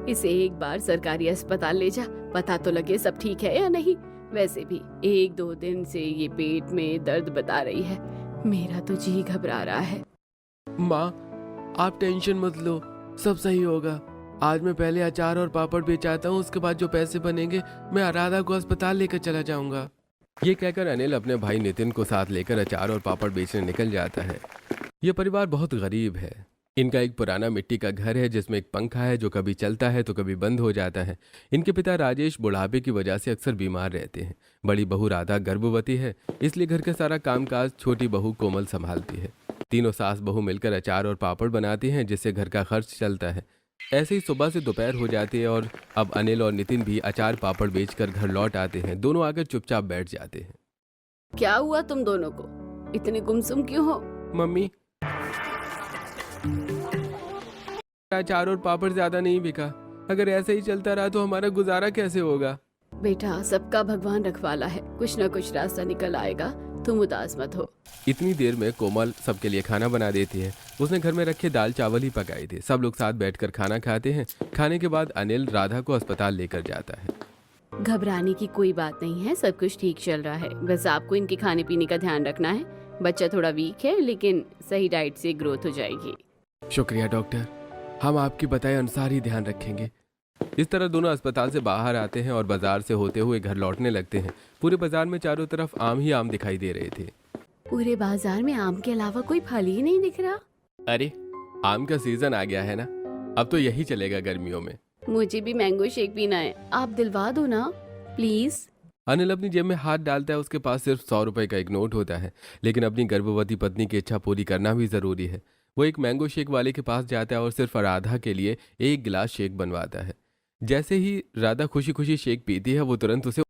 इसे एक बार सरकारी अस्पताल ले जा, पता तो लगे सब ठीक है या नहीं। वैसे भी 1-2 दिन से ये पेट में दर्द बता रही है। मेरा तो जी घबरा रहा है। माँ, आप टेंशन मत लो, सब सही होगा। आज मैं पहले अचार और पापड़ बेचाता हूँ, उसके बाद जो पैसे बनेंगे मैं राधा को अस्पताल लेकर चला जाऊंगा। ये कहकर अनिल अपने भाई नितिन को साथ लेकर अचार और पापड़ बेचने निकल जाता है। ये परिवार बहुत गरीब है। इनका एक पुराना मिट्टी का घर है जिसमें एक पंखा है जो कभी चलता है तो कभी बंद हो जाता है। इनके पिता राजेश बुढ़ापे की वजह से अक्सर बीमार रहते हैं। बड़ी बहू राधा गर्भवती है, इसलिए घर का सारा कामकाज छोटी बहू कोमल संभालती है। तीनों सास बहू मिलकर अचार और पापड़ बनाती हैं जिससे घर का खर्च चलता है। ऐसे ही सुबह से दोपहर हो जाती है और अब अनिल और नितिन भी अचार पापड़ बेचकर घर लौट आते हैं। दोनों आकर चुपचाप बैठ जाते हैं। क्या हुआ तुम दोनों को? इतने गुमसुम क्यों हो? मम्मी, अचार और पापड़ ज्यादा नहीं बिका। अगर ऐसे ही चलता रहा तो हमारा गुजारा कैसे होगा? बेटा, सबका भगवान रखवाला है, कुछ न कुछ रास्ता निकल आएगा, तुम उदास मत हो। इतनी देर में कोमल सबके लिए खाना बना देती है। उसने घर में रखे दाल चावल ही पकाए थे। सब लोग साथ बैठकर खाना खाते हैं। खाने के बाद अनिल राधा को अस्पताल लेकर जाता है। घबराने की कोई बात नहीं है, सब कुछ ठीक चल रहा है। बस आपको इनके खाने पीने का ध्यान रखना है। बच्चा थोड़ा वीक है लेकिन सही डाइट से ग्रोथ हो जाएगी। शुक्रिया डॉक्टर, हम आपकी बताए अनुसार ही ध्यान रखेंगे। इस तरह दोनों अस्पताल से बाहर आते हैं और बाजार से होते हुए घर लौटने लगते हैं। पूरे बाजार में चारों तरफ आम ही आम दिखाई दे रहे थे। पूरे बाजार में आम के अलावा कोई फल ही नहीं दिख रहा। अरे, आम का सीजन आ गया है ना, अब तो यही चलेगा गर्मियों में। मुझे भी मैंगो शेक पीना है, आप दिलवा दो ना प्लीज। अनिल अपनी जेब में हाथ डालता है। उसके पास सिर्फ 100 रुपए का एक नोट होता है, लेकिन अपनी गर्भवती पत्नी की इच्छा पूरी करना भी जरूरी है। वो एक मैंगो शेक वाले के पास जाता है और सिर्फ राधा के लिए एक गिलास शेक बनवाता है। जैसे ही राधा खुशी खुशी शेक पीती है वो तुरंत उसे